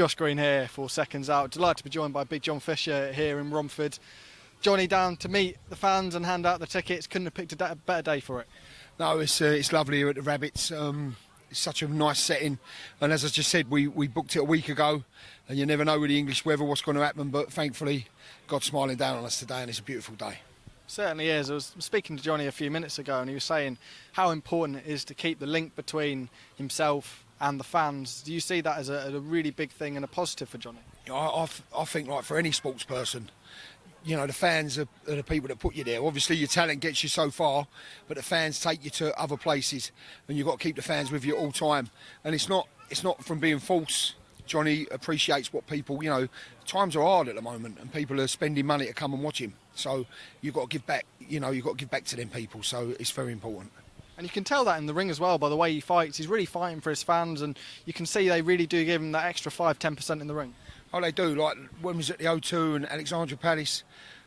Josh Green here for Seconds Out. Delighted to be joined by Big John Fisher here in Rumford. Johnny down to meet the fans and hand out the tickets. Couldn't have picked a better day for it. No, it's lovely here at the Rabbits. It's such a nice setting, and as I just said, we booked it a week ago, and you never know with the English weather what's going to happen, but thankfully God's smiling down on us today and it's a beautiful day. Certainly is. I was speaking to Johnny a few minutes ago and he was saying how important it is to keep the link between himself and the fans. Do you see that as a really big thing and a positive for Johnny? I think, like, for any sports person, you know, the fans are the people that put you there. Obviously your talent gets you so far, but the fans take you to other places, and you've got to keep the fans with you all time. And it's not from being false. Johnny appreciates what people, you know, times are hard at the moment and people are spending money to come and watch him. So you've got to give back, you know, you've got to give back to them people. So it's very important. And you can tell that in the ring as well by the way he fights. He's really fighting for his fans, and you can see they really do give him that extra 5-10% in the ring. Oh, they do. Like when we was at the O2 and Alexandra Palace,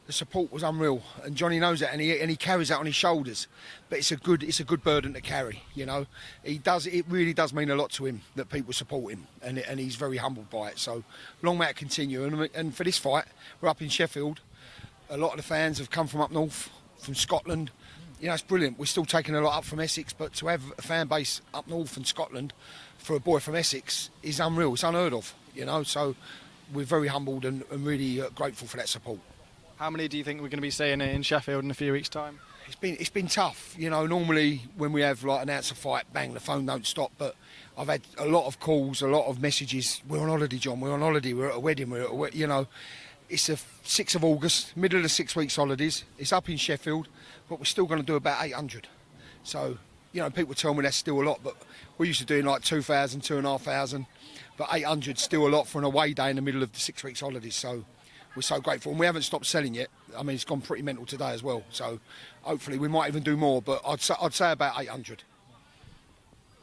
the support was unreal, and Johnny knows that, and he carries that on his shoulders. But it's a good burden to carry. You know, it really does mean a lot to him that people support him, and he's very humbled by it. So long may it continue. And for this fight, we're up in Sheffield. A lot of the fans have come from up north, from Scotland. You know, it's brilliant. We're still taking a lot up from Essex, but to have a fan base up north in Scotland for a boy from Essex is unreal. It's unheard of. You know, so we're very humbled and really grateful for that support. How many do you think we're going to be seeing in Sheffield in a few weeks' time? It's been tough. You know, normally when we have like announce a fight, bang, the phone don't stop. But I've had a lot of calls, a lot of messages. We're on holiday, John. We're on holiday. We're at a wedding. You know, it's the 6th of August, middle of the 6 weeks holidays. It's up in Sheffield, but we're still going to do about 800. So, you know, people tell me that's still a lot, but we're used to doing like 2,000, 2,500. But 800 still a lot for an away day in the middle of the 6 weeks holidays. So we're so grateful, and we haven't stopped selling yet. I mean, it's gone pretty mental today as well. So hopefully we might even do more, but I'd say about 800.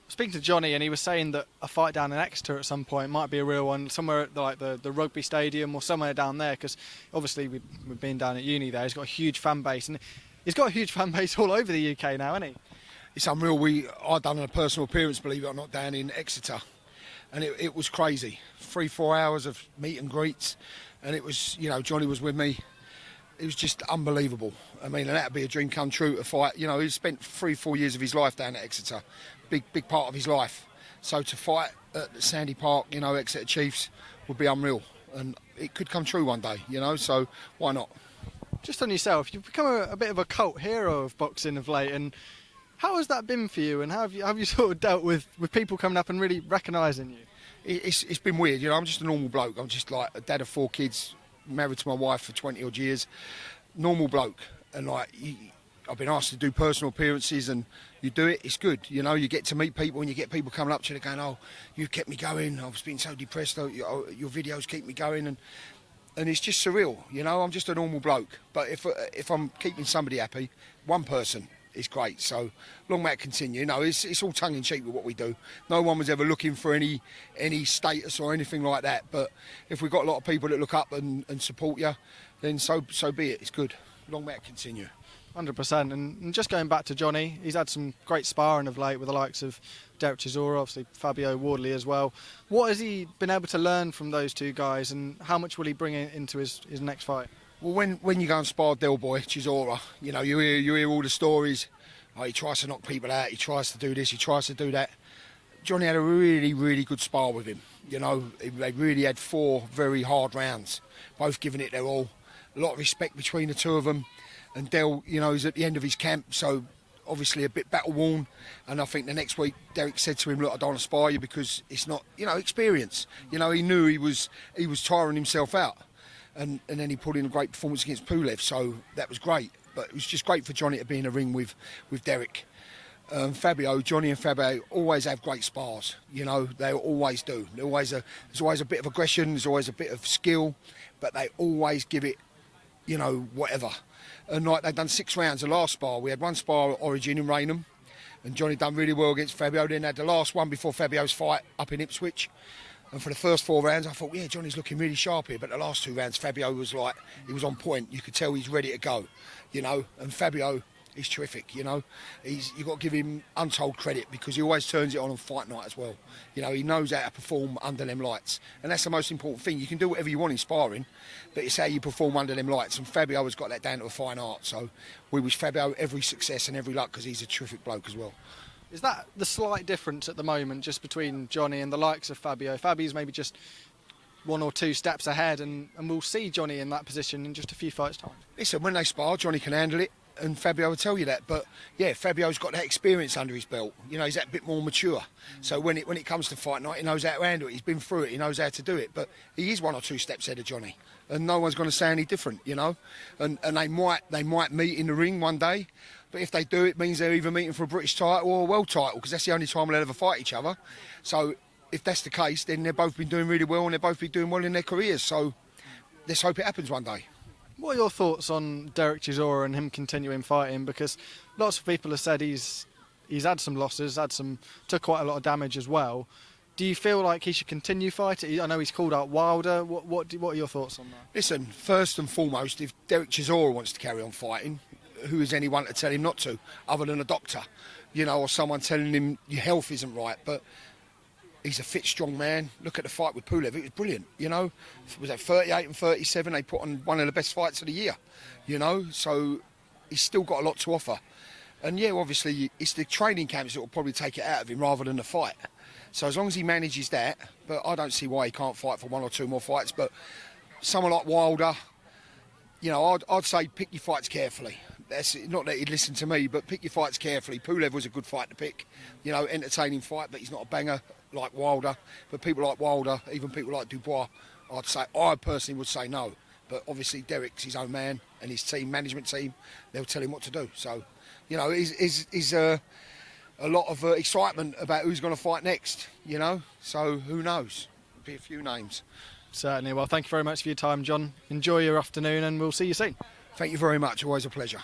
Speaking to Johnny, and he was saying that a fight down in Exeter at some point might be a real one, somewhere at the rugby stadium or somewhere down there, because obviously we've been down at uni there. He's got a huge fan base, and he's got a huge fan base all over the UK now, hasn't he? It's unreal. I've done a personal appearance, believe it or not, down in Exeter, and it was crazy. 3-4 hours of meet and greets, and it was, you know, Johnny was with me. It was just unbelievable. I mean, and that'd be a dream come true to fight. You know, he spent 3-4 years of his life down at Exeter, big part of his life. So to fight at Sandy Park, you know, Exeter Chiefs, would be unreal, and it could come true one day. You know, so why not? Just on yourself, you've become a bit of a cult hero of boxing of late, and how has that been for you? And how have you sort of dealt with people coming up and really recognising you? It's been weird. You know, I'm just a normal bloke. I'm just like a dad of 4 kids, married to my wife for 20 odd years, normal bloke, and like I've been asked to do personal appearances, and you do it, it's good. You know, you get to meet people, and you get people coming up to you going, oh, you've kept me going, I've been so depressed, your videos keep me going, and it's just surreal. You know, I'm just a normal bloke, but if I'm keeping somebody happy, one person is great. So long may it continue. No, it's all tongue in cheek with what we do. No one was ever looking for any status or anything like that, but if we've got a lot of people that look up and support you, then so be it. It's good. Long may it continue. 100%. And just going back to Johnny, he's had some great sparring of late with the likes of Dereck, Chisora, obviously Fabio, Wardley as well. What has he been able to learn from those two guys, and how much will he bring into his next fight? Well, when you go and spar Del Boy, Chisora, you know, you hear all the stories. Oh, he tries to knock people out, he tries to do this, he tries to do that. Johnny had a really, really good spar with him. You know, they really had 4 very hard rounds, both giving it their all. A lot of respect between the two of them. And Del, you know, he's at the end of his camp, so obviously a bit battle worn. And I think the next week Dereck said to him, look, I don't want to spar you because it's not, you know, experience. You know, he knew he was tiring himself out. And then he put in a great performance against Pulev, so that was great. But it was just great for Johnny to be in a ring with Dereck. Johnny and Fabio always have great spars, you know, they always do. There's always a bit of aggression, there's always a bit of skill, but they always give it, you know, whatever. And like they've done 6 rounds, the last spar, we had 1 spar at Origin in Raynham, and Johnny done really well against Fabio, then had the last one before Fabio's fight up in Ipswich. And for the first 4 rounds, I thought, yeah, Johnny's looking really sharp here. But the last 2 rounds, Fabio was like, he was on point. You could tell he's ready to go, you know. And Fabio He's terrific, you know. You've got to give him untold credit because he always turns it on fight night as well. You know, he knows how to perform under them lights. And that's the most important thing. You can do whatever you want in sparring, but it's how you perform under them lights. And Fabio has got that down to a fine art. So we wish Fabio every success and every luck because he's a terrific bloke as well. Is that the slight difference at the moment just between Johnny and the likes of Fabio? Fabio's maybe just 1 or 2 steps ahead, and we'll see Johnny in that position in just a few fights' time. Listen, when they spar, Johnny can handle it, and Fabio will tell you that. But yeah, Fabio's got that experience under his belt. You know, he's that bit more mature. So when it comes to fight night, he knows how to handle it. He's been through it. He knows how to do it. But he is 1 or 2 steps ahead of Johnny, and no one's going to say any different. You know, and they might meet in the ring one day. But if they do, it means they're either meeting for a British title or a world title because that's the only time they'll ever fight each other. So if that's the case, then they've both been doing really well and they'll both be doing well in their careers. So let's hope it happens one day. What are your thoughts on Dereck Chisora and him continuing fighting? Because lots of people have said he's had some losses, took quite a lot of damage as well. Do you feel like he should continue fighting? I know he's called out Wilder. What are your thoughts on that? Listen, first and foremost, if Dereck Chisora wants to carry on fighting, who is anyone to tell him not to, other than a doctor, you know, or someone telling him your health isn't right? But he's a fit, strong man. Look at the fight with Pulev. It was brilliant, you know. Was that 38 and 37? They put on one of the best fights of the year, you know. So he's still got a lot to offer. And yeah, obviously, it's the training camps that will probably take it out of him rather than the fight. So as long as he manages that, but I don't see why he can't fight for 1 or 2 more fights. But someone like Wilder, you know, I'd say pick your fights carefully. That's not that he'd listen to me, but pick your fights carefully. Pulev was a good fight to pick, you know, entertaining fight, but he's not a banger like Wilder. But people like Wilder, even people like Dubois, I personally would say no. But obviously Dereck's his own man and his team, management team, they'll tell him what to do. So, you know, is a lot of excitement about who's going to fight next, you know. So who knows? Be a few names. Certainly. Well, thank you very much for your time, John. Enjoy your afternoon and we'll see you soon. Thank you very much. Always a pleasure.